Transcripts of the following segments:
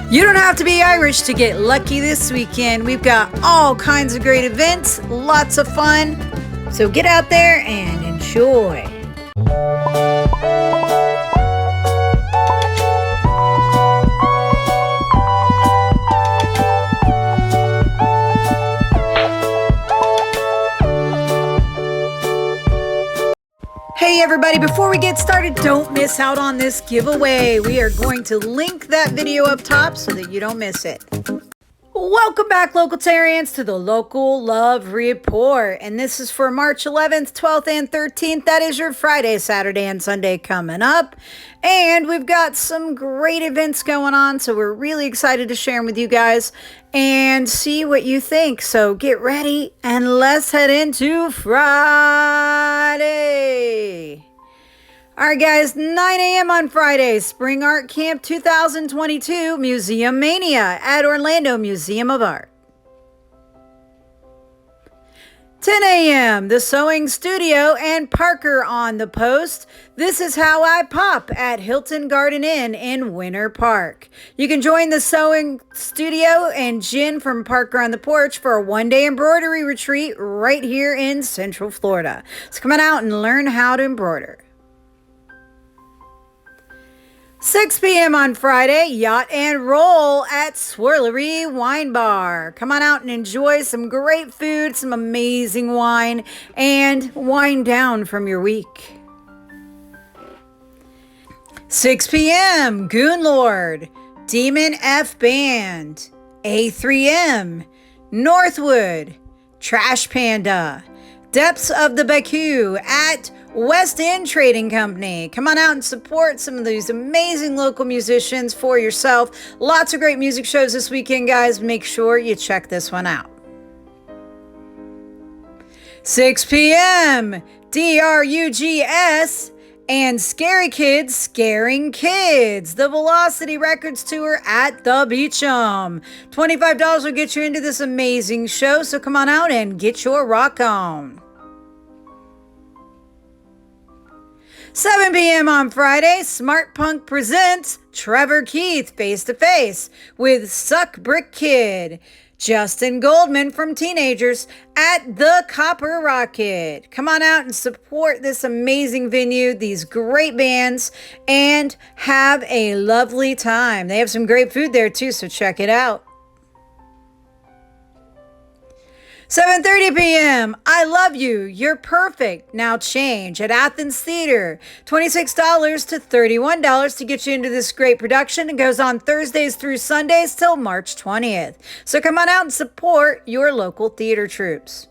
You don't have to be Irish to get lucky this weekend. We've got all kinds of great events, lots of fun. So get out there and enjoy. Hey everybody, before we get started, don't miss out on this giveaway. We are going to link that video up top so that you don't miss it. Welcome back, Localtarians, to the Local Love Report. And this is for March 11th, 12th, and 13th. That is your Friday, Saturday, and Sunday coming up. And we've got some great events going on, so we're really excited to share them with you guys and see what you think. So get ready and let's head into Friday. All right, guys, 9 a.m. on Friday, Spring Art Camp 2022, Museum Mania at Orlando Museum of Art. 10 a.m., The Sewing Studio and Parker on the Post. This is How I Pop at Hilton Garden Inn in Winter Park. You can join the Sewing Studio and Jen from Parker on the Porch for a one-day embroidery retreat right here in Central Florida. So come on out and learn how to embroider. 6 p.m. on Friday, Yacht and Roll at Swirlery Wine Bar. Come on out and enjoy some great food, some amazing wine, and wind down from your week. 6 p.m. Goonlord, Demon F Band, A3M, Northwood, Trash Panda, Depths of the Baku at West End Trading Company. Come on out and support some of these amazing local musicians for yourself. Lots of great music shows this weekend, guys. Make sure you check this one out. 6 p.m. DRUGS and Scary Kids Scaring Kids. The Velocity Records Tour at the Beachum. $25 will get you into this amazing show, so come on out and get your rock on. 7 p.m. on Friday, Smart Punk presents Trevor Keith Face to Face with Suck Brick Kid, Justin Goldman from Teenagers at the Copper Rocket. Come on out and support this amazing venue, these great bands, and have a lovely time. They have some great food there too, so check it out. 7:30 p.m. I Love You, You're Perfect, Now Change at Athens Theater. $26 to $31 to get you into this great production. It goes on Thursdays through Sundays till March 20th. So come on out and support your local theater troops.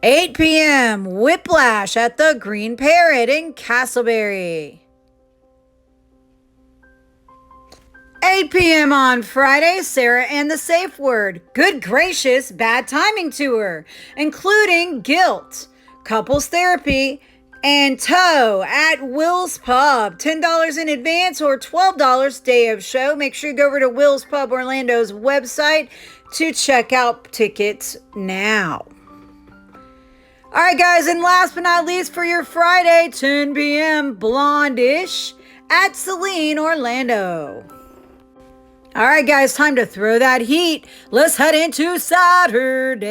8 p.m. Whiplash at the Green Parrot in Castleberry. 8 p.m. on Friday, Sarah and the Safe Word, Good Gracious, Bad Timing Tour, including Guilt, Couples Therapy, and Toe at Will's Pub. $10 in advance or $12 day of show. Make sure you go over to Will's Pub Orlando's website to check out tickets now. All right, guys, and last but not least for your Friday, 10 p.m. Blondish at Celine Orlando. All right, guys, time to throw that heat. Let's head into Saturday.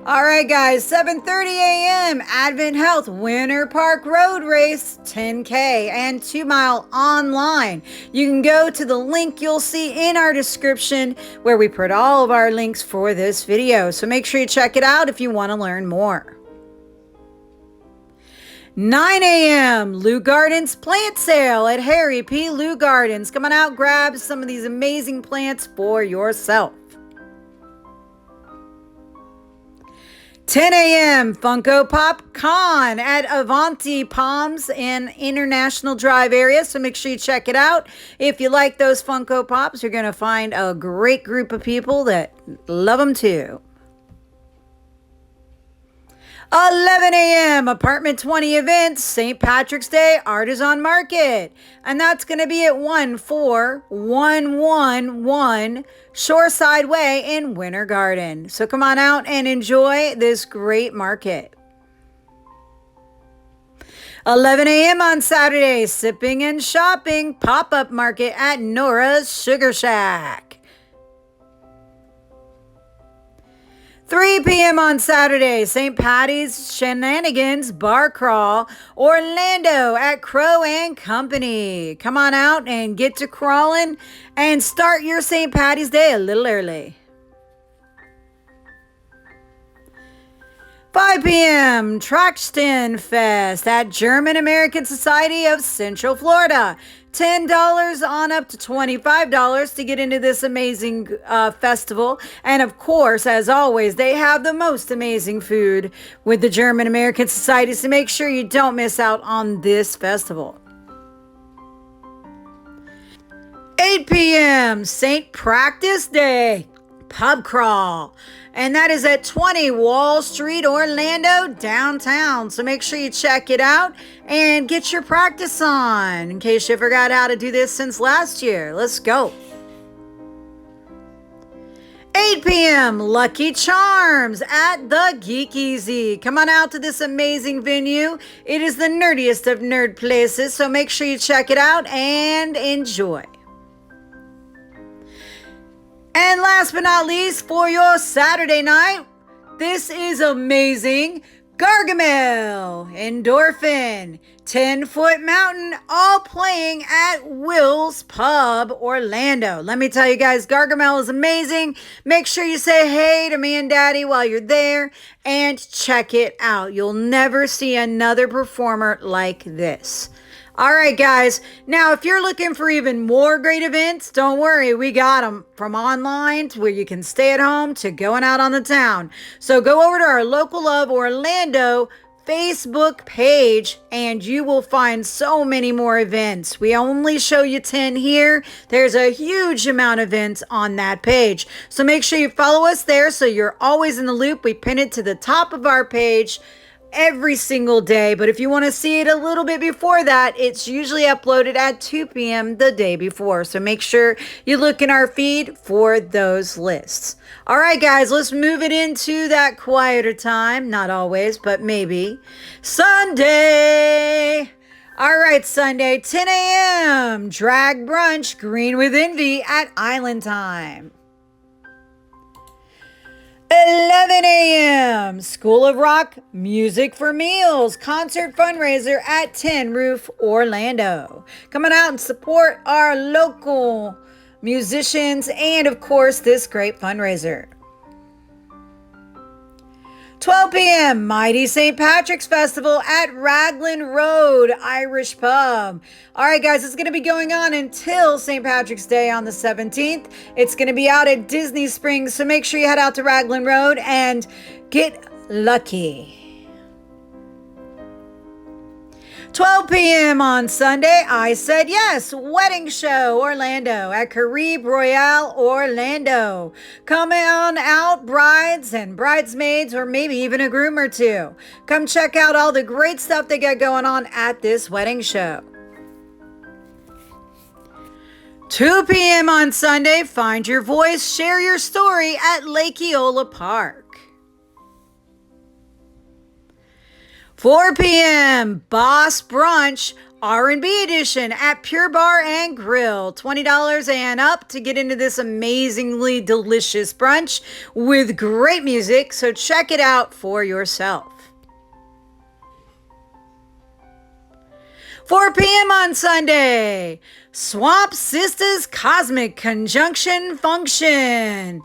All right, guys, 7:30 a.m. Advent Health Winter Park Road Race, 10K and 2-mile online. You can go to the link you'll see in our description where we put all of our links for this video. So make sure you check it out if you want to learn more. 9 a.m. Lou Gardens Plant Sale at Harry P. Lou Gardens. Come on out, grab some of these amazing plants for yourself. 10 a.m. Funko Pop Con at Avanti Palms in International Drive area. So make sure you check it out. If you like those Funko Pops, you're going to find a great group of people that love them too. 11 a.m. Apartment 20 events, St. Patrick's Day Artisan Market. And that's going to be at 14111 Shoreside Way in Winter Garden. So come on out and enjoy this great market. 11 a.m. on Saturday, sipping and shopping, pop-up market at Nora's Sugar Shack. 3 p.m. on Saturday, St. Patty's Shenanigans Bar Crawl, Orlando at Crow and Company. Come on out and get to crawling and start your St. Patty's Day a little early. 5 p.m. Trachten Fest at German American Society of Central Florida. $10 on up to $25 to get into this amazing festival. And of course, as always, they have the most amazing food with the German American Society, so make sure you don't miss out on this festival. 8 p.m. St. Practice Day Pub Crawl. And that is at 20 Wall Street, Orlando, downtown. So make sure you check it out and get your practice on in case you forgot how to do this since last year. Let's go. 8 p.m. Lucky Charms at the Geek Easy. Come on out to this amazing venue. It is the nerdiest of nerd places, so make sure you check it out and enjoy. And last but not least, for your Saturday night, this is amazing. Gargamel, Endorphin, 10-Foot Mountain, all playing at Will's Pub, Orlando. Let me tell you guys, Gargamel is amazing. Make sure you say hey to me and Daddy while you're there and check it out. You'll never see another performer like this. All right, guys. Now, if you're looking for even more great events, don't worry. We got them from online to where you can stay at home to going out on the town. So go over to our Local Love Orlando Facebook page and you will find so many more events. We only show you 10 here. There's a huge amount of events on that page. So make sure you follow us there so you're always in the loop. We pin it to the top of our page every single day, but if you want to see it a little bit before that, it's usually uploaded at 2 p.m. the day before. So make sure you look in our feed for those lists. All right, guys, let's move it into that quieter time. Not always, but maybe. Sunday. All right, Sunday, 10 a.m. Drag Brunch, Green with Envy at Island Time. 11 a.m. School of Rock, Music for Meals, concert fundraiser at Tin Roof, Orlando. Coming out and support our local musicians and, of course, this great fundraiser. 12 p.m. Mighty St. Patrick's Festival at Raglan Road Irish Pub. All right, guys, it's going to be going on until St. Patrick's Day on the 17th. It's going to be out at Disney Springs, so make sure you head out to Raglan Road and get lucky. 12 p.m. on Sunday, I Said Yes, Wedding Show, Orlando, at Caribe Royale, Orlando. Come on out, brides and bridesmaids, or maybe even a groom or two. Come check out all the great stuff they got going on at this wedding show. 2 p.m. on Sunday, Find Your Voice, Share Your Story at Lake Eola Park. 4 p.m. Boss Brunch R&B edition at Pure Bar and Grill. $20 and up to get into this amazingly delicious brunch with great music, so check it out for yourself. 4 p.m. on Sunday, Swamp Sisters Cosmic Conjunction Function.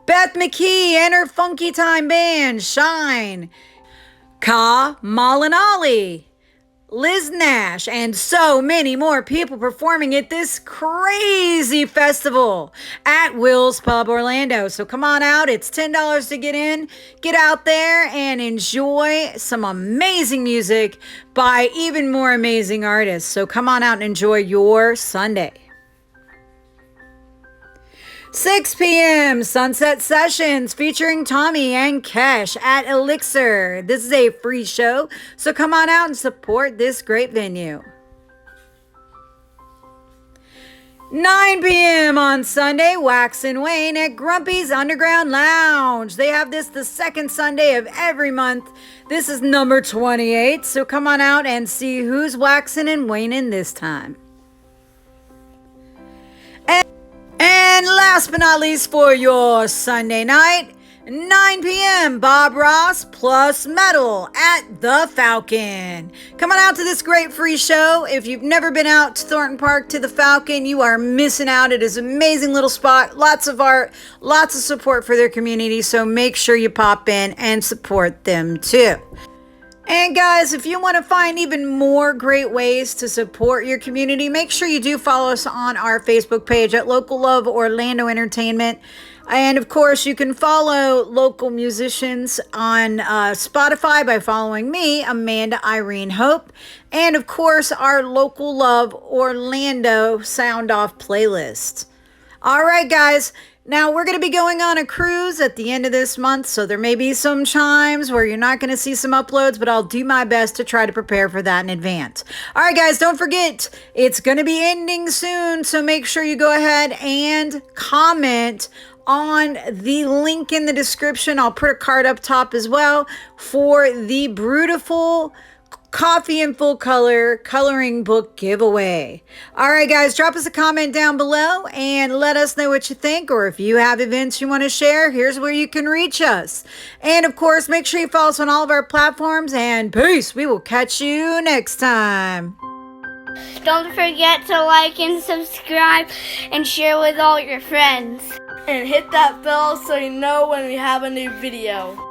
Beth McKee and her Funky Time Band, Shine. Ka Malinali, Liz Nash, and so many more people performing at this crazy festival at Will's Pub, Orlando. So come on out. It's $10 to get in. Get out there and enjoy some amazing music by even more amazing artists. So come on out and enjoy your Sunday. 6 p.m. Sunset Sessions featuring Tommy and Kesh at Elixir. This is a free show, so come on out and support this great venue. 9 p.m. on Sunday, Wax and Wane at Grumpy's Underground Lounge. They have this the second Sunday of every month. This is number 28, so come on out and see who's waxing and waning this time. And last but not least for your Sunday night, 9 p.m. Bob Ross plus Metal at the Falcon. Come on out to this great free show. If you've never been out to Thornton Park to the Falcon, you are missing out. It is an amazing little spot. Lots of art, lots of support for their community. So make sure you pop in and support them too. And guys, if you want to find even more great ways to support your community, make sure you do follow us on our Facebook page at Local Love Orlando Entertainment. And of course, you can follow local musicians on Spotify by following me, Amanda Irene Hope. And of course, our Local Love Orlando Sound Off playlist. All right, guys. Now, we're going to be going on a cruise at the end of this month, so there may be some times where you're not going to see some uploads, but I'll do my best to try to prepare for that in advance. All right, guys, don't forget, it's going to be ending soon, so make sure you go ahead and comment on the link in the description. I'll put a card up top as well for the Brutiful Coffee in Full Color coloring book giveaway. All right, guys, drop us a comment down below and let us know what you think, or if you have events you want to share, here's where you can reach us. And of course, make sure you follow us on all of our platforms, and peace. We will catch you next time. Don't forget to like and subscribe and share with all your friends. And hit that bell so you know when we have a new video.